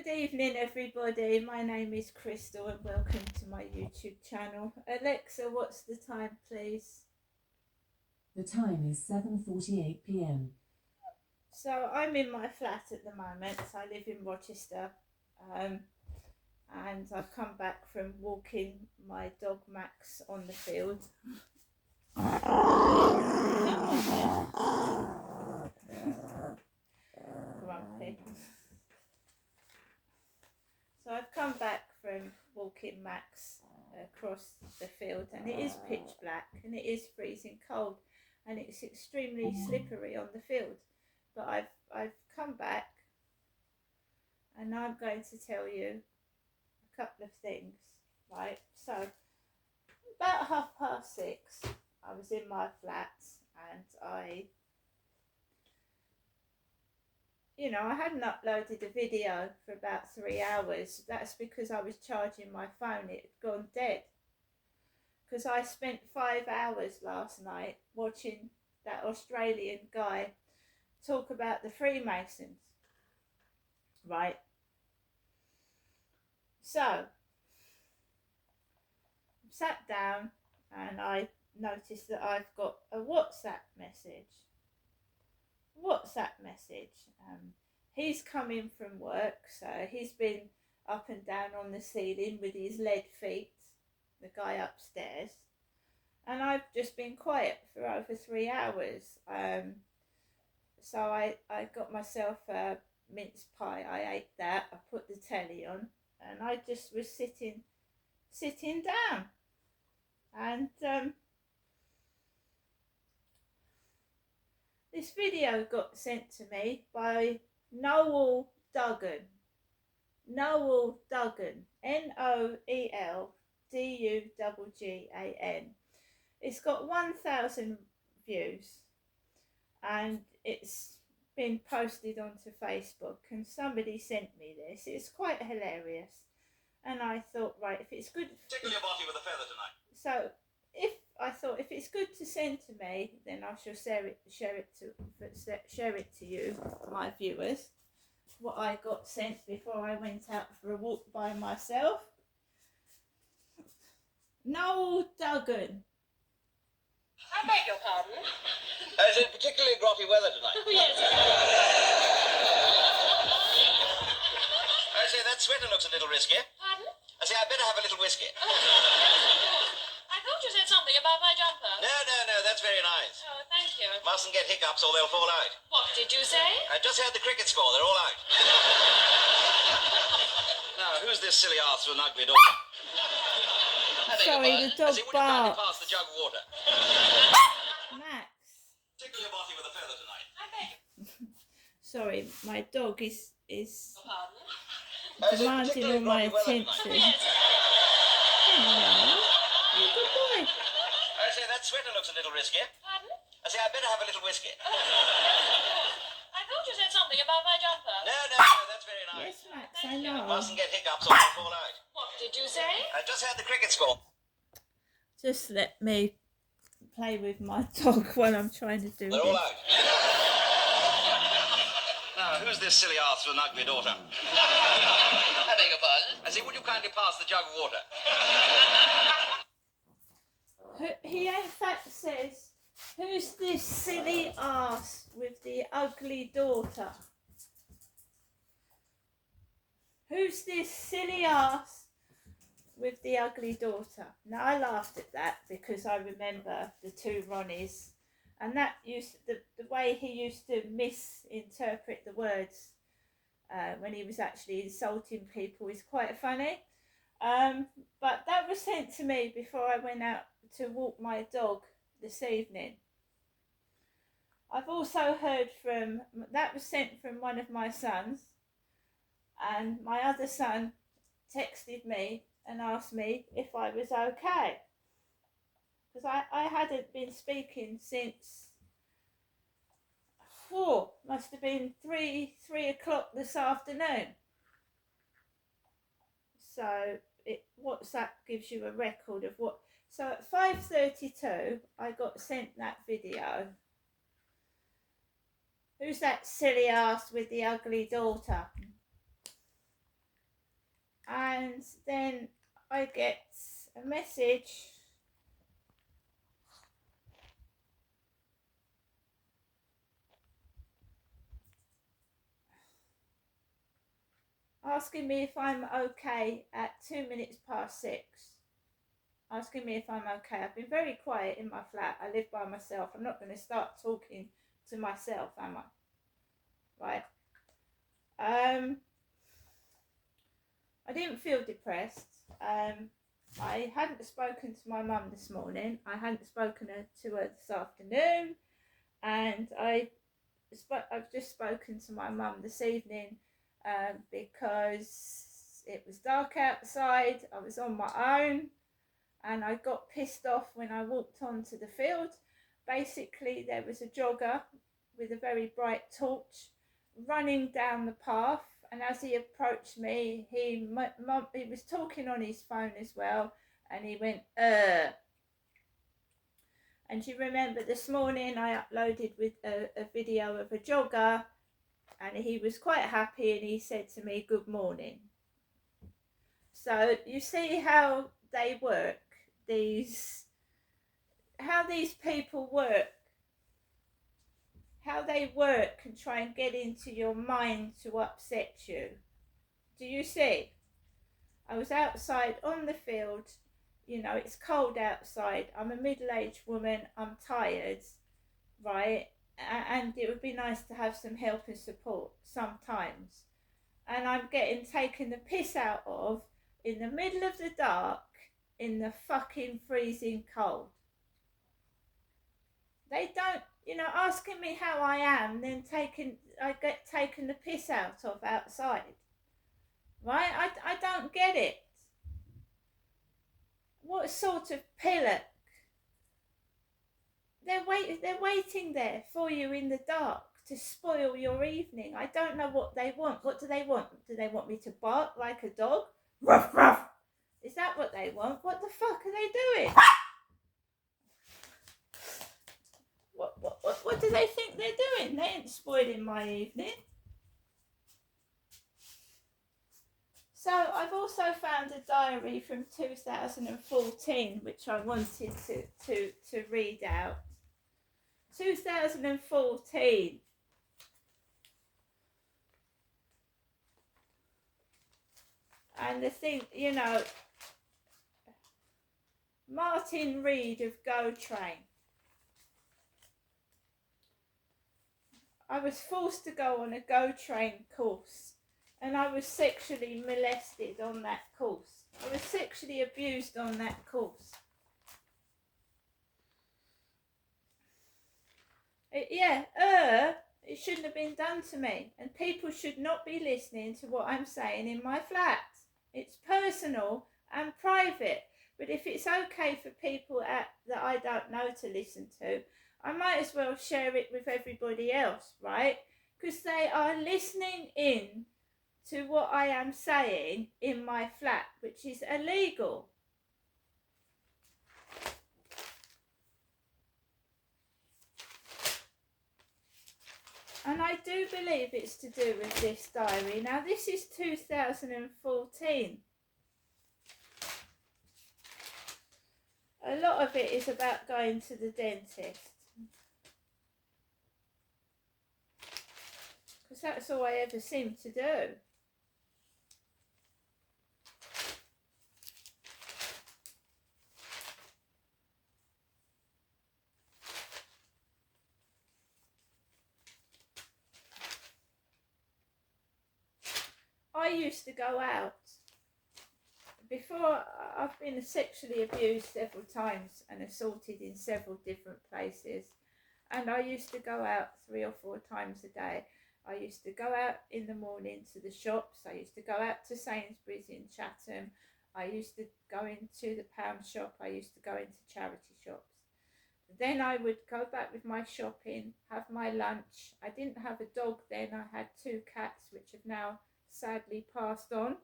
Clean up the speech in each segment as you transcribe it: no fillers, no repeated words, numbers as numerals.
Good evening, everybody. My name is Crystal and welcome to my YouTube channel. Alexa, what's the time, please? The time is 7:48 p.m. So I'm in my flat at the moment. So I live in Rochester, and I've come back from walking my dog Max on the field. Grumpy. So I've come back from walking Max across the field, and it is pitch black and it is freezing cold and it's extremely slippery on the field. But I've come back and I'm going to tell you a couple of things, right? So about 6:30 I was in my flat and I hadn't uploaded a video for about 3 hours. That's because I was charging my phone. It had gone dead. Because I spent 5 hours last night watching that Australian guy talk about the Freemasons. Right? So, I sat down and I noticed that I've got a WhatsApp message. He's come in from work, so he's been up and down on the ceiling with his lead feet, the guy upstairs, and I've just been quiet for over 3 hours. So I got myself a mince pie. I ate that. I put the telly on, and I just was sitting down, and this video got sent to me by Noel Duggan. Noel Duggan. NOELDUGGAN. It's got 1,000 views and it's been posted onto Facebook, and somebody sent me this. It's quite hilarious. And I thought, right, if it's good... Tickle your body with a feather tonight. So, if it's good to send to me, then I shall share it to you, my viewers, what I got sent before I went out for a walk by myself. Noel Duggan. I beg your pardon? Is it particularly grotty weather tonight? Oh, yes. I say, that sweater looks a little risky. Pardon? I say, I better have a little whiskey. I thought you said something about my jumper. No, that's very nice. Oh, thank you. Mustn't get hiccups or they'll fall out. What did you say? I just heard the cricket score, they're all out. Now, who's this silly arse with an ugly daughter? Sorry, the dog would you kindly barks. pass the jug of water? Max. Tickle your body with a feather tonight. I beg your Sorry, my dog is pardon? demanding all my attention. Hello. Good boy. I say, that sweater looks a little risky. Pardon? I say, I better have a little whiskey. I thought you said something about my jumper. No, that's very nice. Yes, Max, I know. Mustn't get hiccups or they'll fall out. What did you say? I just heard the cricket score. Just let me play with my dog while I'm trying to do They're all this. out. Now, who's this silly arse with an ugly daughter? I beg your pardon? I say, would you kindly pass the jug of water? He in fact says, who's this silly ass with the ugly daughter? Who's this silly ass with the ugly daughter? Now, I laughed at that because I remember the two Ronnies, and that the way he used to misinterpret the words when he was actually insulting people is quite funny. But that was sent to me before I went out to walk my dog this evening. I've also heard that was sent from one of my sons, and my other son texted me and asked me if I was okay, because I hadn't been speaking since must have been 3 o'clock this afternoon. So WhatsApp gives you a record of what. So at 5:32 I got sent that video. Who's that silly ass with the ugly daughter? and then I get a message asking me if I'm okay at 6 minutes. Asking me if I'm okay. I've been very quiet in my flat. I live by myself. I'm not going to start talking to myself, am I? Right. I didn't feel depressed. I hadn't spoken to my mum this morning. I hadn't spoken to her this afternoon, and I've just spoken to my mum this evening because it was dark outside. I was on my own, and I got pissed off when I walked onto the field. Basically, there was a jogger with a very bright torch running down the path, and as he approached me, he was talking on his phone as well, and he went, And you remember this morning I uploaded with a video of a jogger, and he was quite happy, and he said to me, "Good morning." So you see how they work, how these people work, how they work and try and get into your mind to upset you. Do you see? I was outside on the field, it's cold outside. I'm a middle-aged woman, I'm tired, right? And it would be nice to have some help and support sometimes. And I'm getting taken the piss out of in the middle of the dark, in the fucking freezing cold. They don't, asking me how I am, then I get taken the piss out of outside. Right? I don't get it. What sort of pillock? They're waiting there for you in the dark to spoil your evening. I don't know what they want. What do they want? Do they want me to bark like a dog? Ruff, ruff. Is that what they want? What the fuck are they doing? What do they think they're doing? They ain't spoiling my evening. So I've also found a diary from 2014, which I wanted to read out. 2014. And the thing, Martin Reed of Go Train. I was forced to go on a Go Train course, and I was sexually molested on that course. I was sexually abused on that course. It shouldn't have been done to me, and people should not be listening to what I'm saying in my flat. It's personal and private, but if it's okay for people that I don't know to listen to, I might as well share it with everybody else, right? Because they are listening in to what I am saying in my flat, which is illegal. And I do believe it's to do with this diary. Now, this is 2014. A lot of it is about going to the dentist. Because that's all I ever seem to do. I used to go out. Before, I've been sexually abused several times and assaulted in several different places. And I used to go out 3 or 4 times a day. I used to go out in the morning to the shops. I used to go out to Sainsbury's in Chatham. I used to go into the pound shop. I used to go into charity shops. Then I would go back with my shopping, have my lunch. I didn't have a dog then. I had 2 cats, which have now sadly passed on.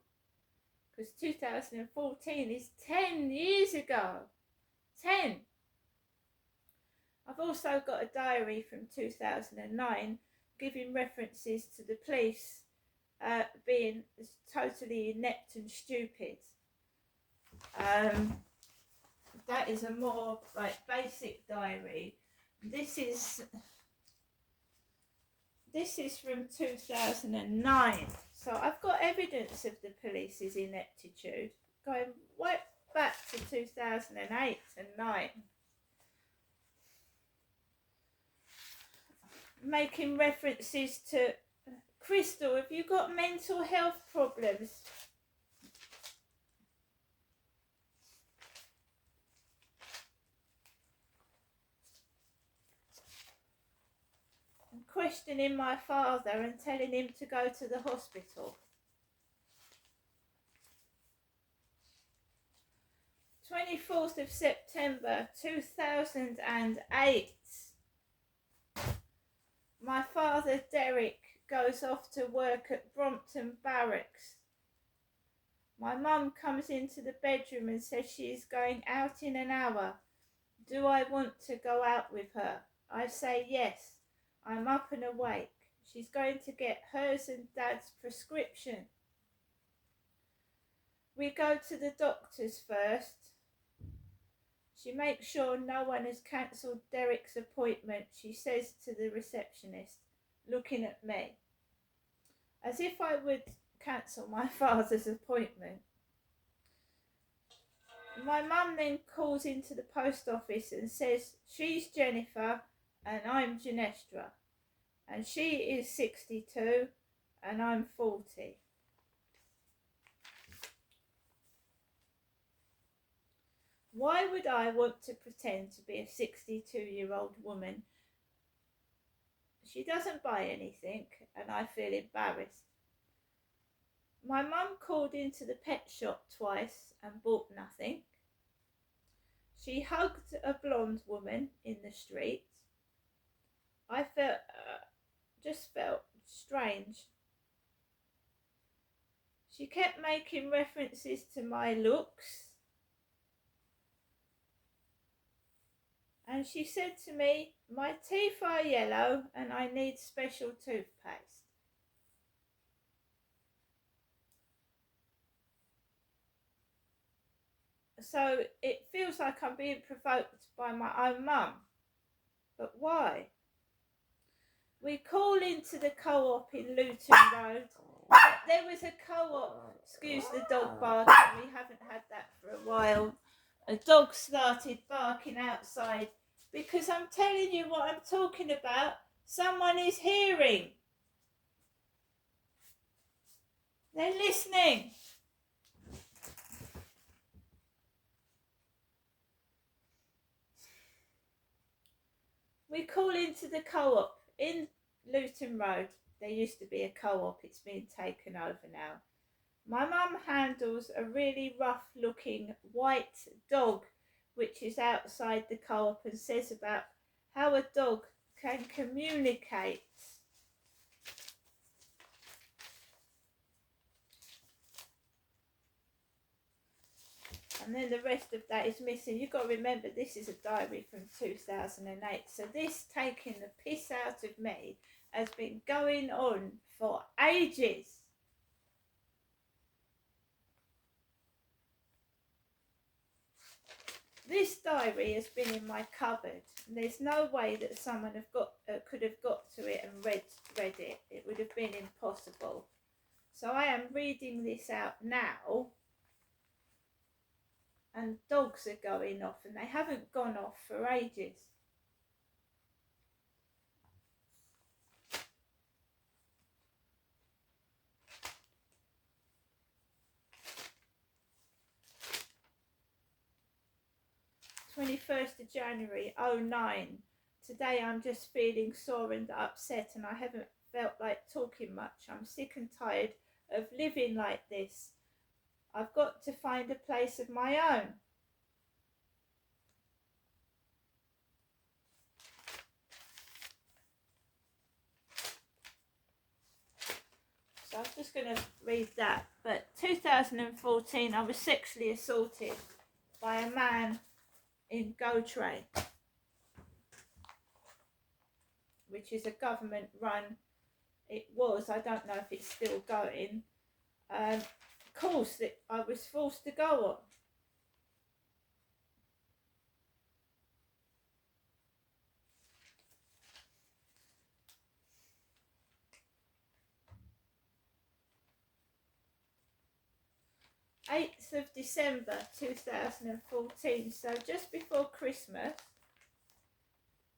Because 2014 is 10 years ago. 10. I've also got a diary from 2009 giving references to the police being totally inept and stupid. That is a more like basic diary. This is from 2009. So I've got evidence of the police's ineptitude going right back to 2008 and 9. Making references to Crystal, have you got mental health problems? And questioning my father and telling him to go to the hospital. 24th of September 2008. My father Derek goes off to work at Brompton Barracks. My mum comes into the bedroom and says she is going out in an hour. Do I want to go out with her? I say yes. I'm up and awake. She's going to get hers and Dad's prescription. We go to the doctor's first. She makes sure no one has cancelled Derek's appointment. She says to the receptionist, looking at me, as if I would cancel my father's appointment. My mum then calls into the post office and says she's Jennifer and I'm Genestra, and she is 62 and I'm 40. Why would I want to pretend to be a 62-year-old woman? She doesn't buy anything and I feel embarrassed. My mum called into the pet shop twice and bought nothing. She hugged a blonde woman in the street. I just felt strange. She kept making references to my looks. And she said to me, my teeth are yellow and I need special toothpaste. So it feels like I'm being provoked by my own mum. But why? We call into the co-op in Luton Road. There was a co-op, excuse the dog barking, we haven't had that for a while. A dog started barking outside because I'm telling you what I'm talking about. Someone is hearing. They're listening. We call into the co-op in Luton Road. There used to be a co-op, it's been taken over now. My mum handles a really rough looking white dog which is outside the co-op and says about how a dog can communicate. And then the rest of that is missing. You've got to remember this is a diary from 2008. So this taking the piss out of me has been going on for ages. This diary has been in my cupboard. And there's no way that someone could have got to it and read it. It would have been impossible. So I am reading this out now. And dogs are going off, and they haven't gone off for ages. January 2009. Today I'm just feeling sore and upset, and I haven't felt like talking much. I'm sick and tired of living like this. I've got to find a place of my own. So I'm just going to read that. But 2014, I was sexually assaulted by a man in GoTrain, which is a government-run it was, I don't know if it's still going, course that I was forced to go on. December 8th 2014, so just before Christmas.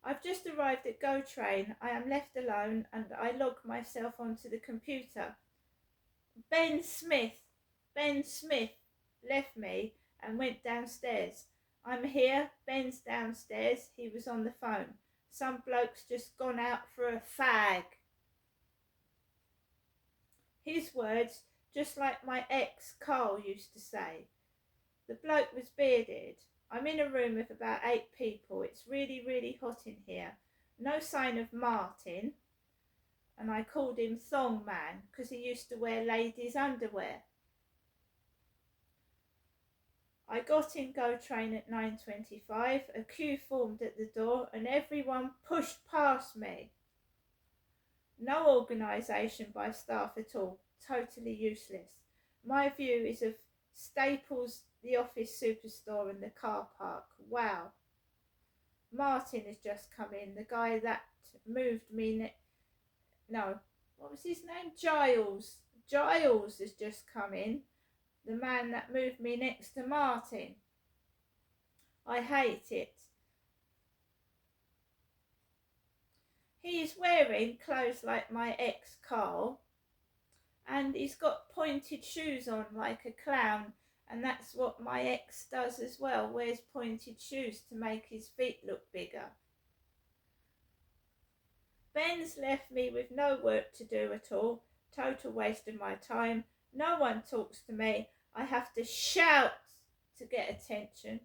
I've just arrived at Go Train. I am left alone and I log myself onto the computer. Ben Smith left me and went downstairs. I'm here, Ben's downstairs, he was on the phone. Some bloke's just gone out for a fag. His words, just like my ex Carl used to say. The bloke was bearded. I'm in a room with about 8 people. It's really, really hot in here. No sign of Martin. And I called him Thong Man because he used to wear ladies' underwear. I got in Go Train at 9:25. A queue formed at the door and everyone pushed past me. No organisation by staff at all. Totally useless. My view is of Staples, the office superstore and the car park. Wow. Martin has just come in. The guy that moved me... No, what was his name? Giles. Giles has just come in. The man that moved me next to Martin. I hate it. He is wearing clothes like my ex Carl. And he's got pointed shoes on like a clown. And that's what my ex does as well. Wears pointed shoes to make his feet look bigger. Ben's left me with no work to do at all. Total waste of my time. No one talks to me. I have to shout to get attention,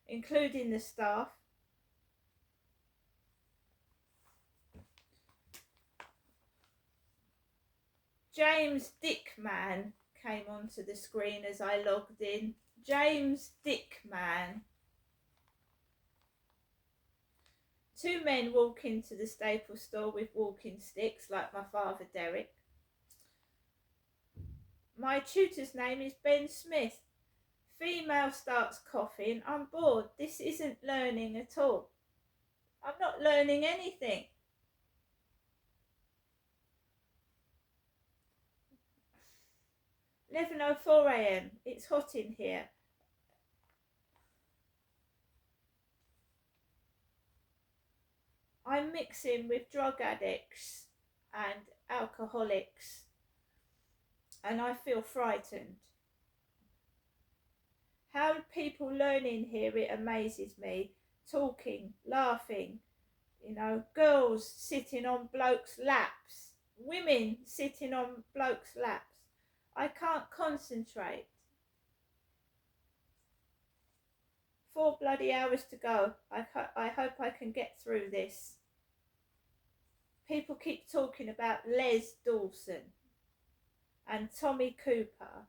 including the staff. James Dickman came onto the screen as I logged in. James Dickman. 2 men walk into the Staples store with walking sticks like my father Derek. My tutor's name is Ben Smith. Female starts coughing. I'm bored. This isn't learning at all. I'm not learning anything. "11:04 a.m. It's hot in here. I'm mixing with drug addicts and alcoholics and I feel frightened. How people learn in here, it amazes me. Talking, laughing, girls sitting on blokes' laps, women sitting on blokes' laps. I can't concentrate. 4 bloody hours to go. I hope I can get through this. People keep talking about Les Dawson and Tommy Cooper.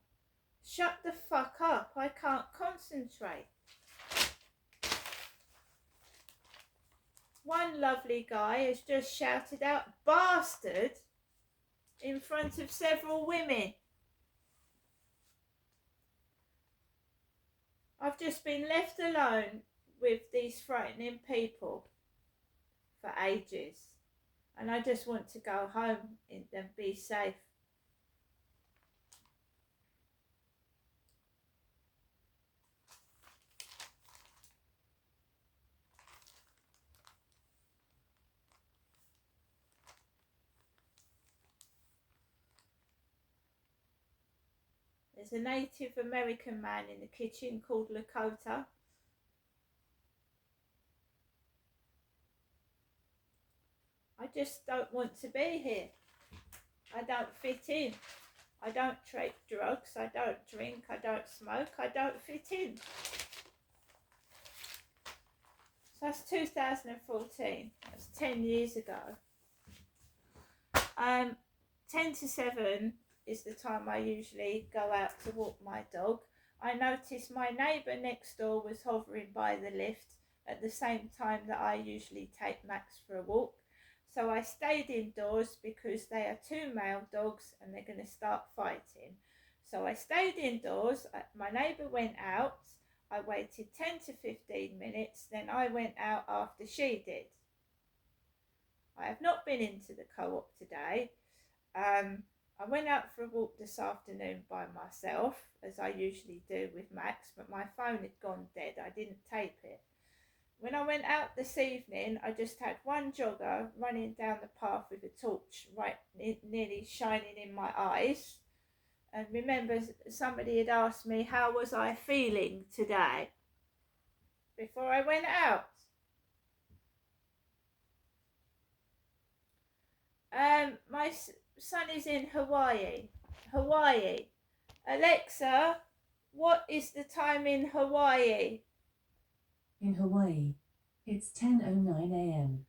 Shut the fuck up. I can't concentrate. One lovely guy has just shouted out "bastard" in front of several women. I've just been left alone with these frightening people for ages. And I just want to go home and be safe. There's a Native American man in the kitchen called Lakota. I just don't want to be here. I don't fit in. I don't take drugs. I don't drink. I don't smoke. I don't fit in. So that's 2014. That's 10 years ago. 10 to 7 is the time I usually go out to walk my dog. I noticed my neighbour next door was hovering by the lift at the same time that I usually take Max for a walk. So I stayed indoors because they are two male dogs and they're going to start fighting. So I stayed indoors. My neighbour went out. I waited 10 to 15 minutes. Then I went out after she did. I have not been into the co-op today. I went out for a walk this afternoon by myself, as I usually do with Max, but my phone had gone dead. I didn't tape it. When I went out this evening, I just had one jogger running down the path with a torch right nearly shining in my eyes. And remember, somebody had asked me, how was I feeling today before I went out? My son is in Hawaii. Alexa, what is the time in Hawaii? In Hawaii, it's 10:09 a.m.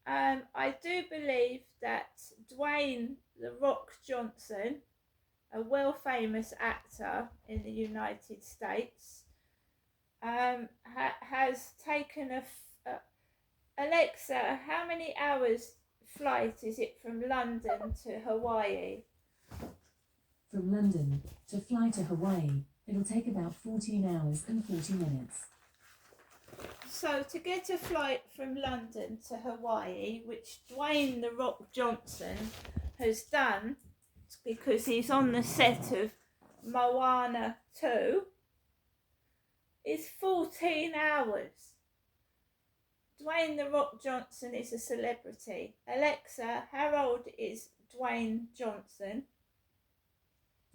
I do believe that Dwayne "The Rock" Johnson, a well-famous actor in the United States, has taken Alexa, how many hours flight is it from London to Hawaii? From London to fly to Hawaii, it'll take about 14 hours and 40 minutes. So to get a flight from London to Hawaii, which Dwayne "The Rock" Johnson has done because he's on the set of Moana 2, is 14 hours. Dwayne "The Rock" Johnson is a celebrity. Alexa, how old is Dwayne Johnson?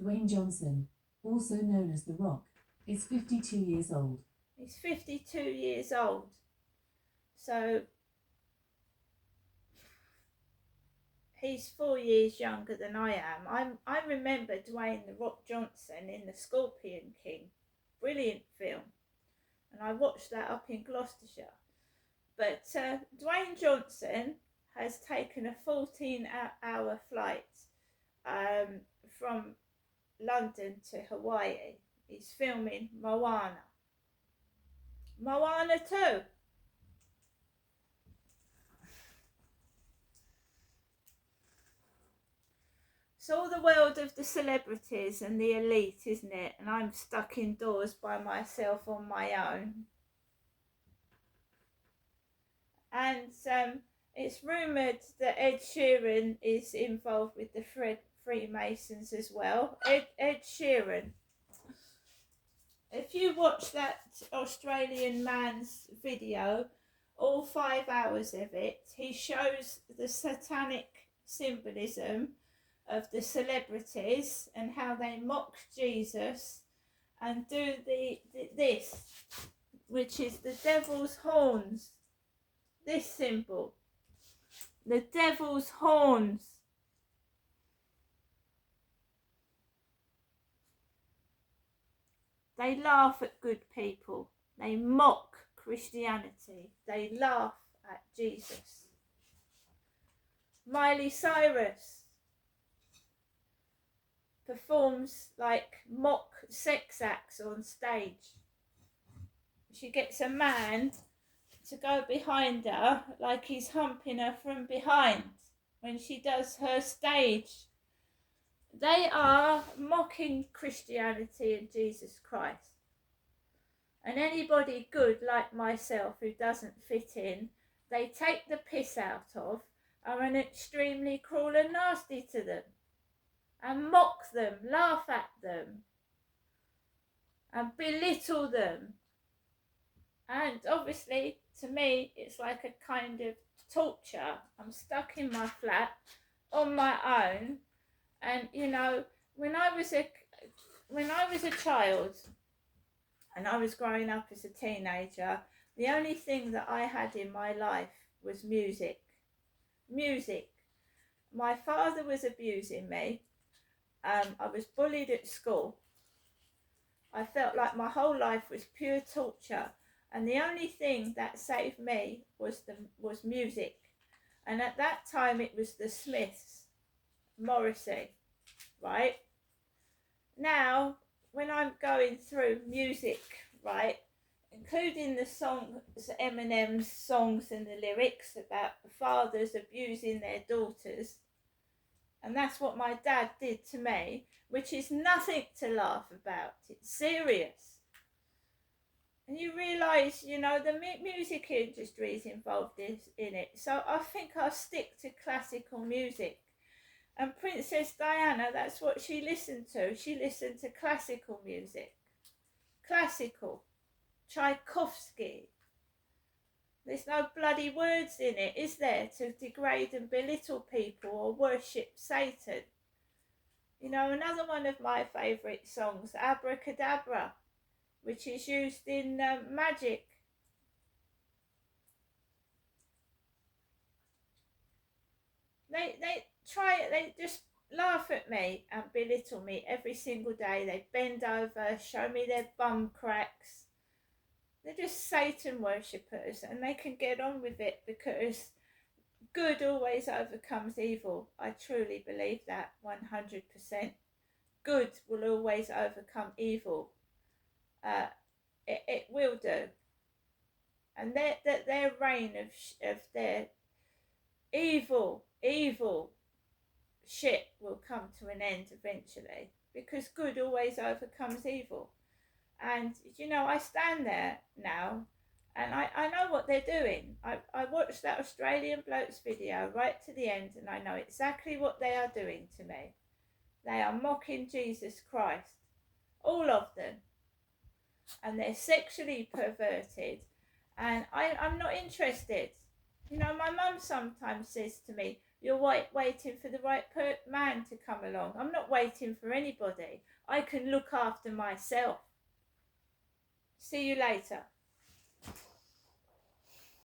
Dwayne Johnson, also known as The Rock, is 52 years old. He's 52 years old. So he's 4 years younger than I am. I remember Dwayne "The Rock" Johnson in The Scorpion King. Brilliant film. And I watched that up in Gloucestershire. But Dwayne Johnson has taken a 14-hour flight from London to Hawaii. He's filming Moana 2. It's all the world of the celebrities and the elite, isn't it? And I'm stuck indoors by myself on my own. And it's rumoured that Ed Sheeran is involved with the Freemasons as well. Ed Sheeran. If you watch that Australian man's video, all 5 hours of it, he shows the satanic symbolism of the celebrities and how they mock Jesus and do this, which is the devil's horns. This symbol, the devil's horns. They laugh at good people. They mock Christianity. They laugh at Jesus. Miley Cyrus performs like mock sex acts on stage. She gets a man to go behind her like he's humping her from behind when she does her stage. They are mocking Christianity and Jesus Christ. And anybody good like myself who doesn't fit in, they take the piss out of, are extremely cruel and nasty to them, and mock them, laugh at them, and belittle them. And obviously, to me, it's like a kind of torture. I'm stuck in my flat on my own, and you know, when I was a child, and I was growing up as a teenager, the only thing that I had in my life was music. Music. My father was abusing me. I was bullied at school. I felt like my whole life was pure torture. And the only thing that saved me was music. And at that time it was the Smiths, Morrissey, right? Now, when I'm going through music, right, including the songs, Eminem's songs and the lyrics about the fathers abusing their daughters. And that's what my dad did to me, which is nothing to laugh about. It's serious. And you realise, you know, the music industry is involved in it. So I think I'll stick to classical music. And Princess Diana, that's what she listened to. She listened to classical music. Classical. Tchaikovsky. There's no bloody words in it, is there, to degrade and belittle people or worship Satan. You know, another one of my favourite songs, Abracadabra, which is used in magic. They just laugh at me and belittle me every single day. They bend over, show me their bum cracks. They're just Satan worshippers, and they can get on with it because good always overcomes evil. I truly believe that 100%. Good will always overcome evil. It will do. And their reign of their evil shit will come to an end eventually, because good always overcomes evil. And, you know, I stand there now and I know what they're doing. I watched that Australian bloke's video right to the end, and I know exactly what they are doing to me. They are mocking Jesus Christ, all of them. And they're sexually perverted, and I'm not interested. You know, my mum sometimes says to me, you're waiting for the right man to come along. I'm not waiting for anybody. I can look after myself. See you later.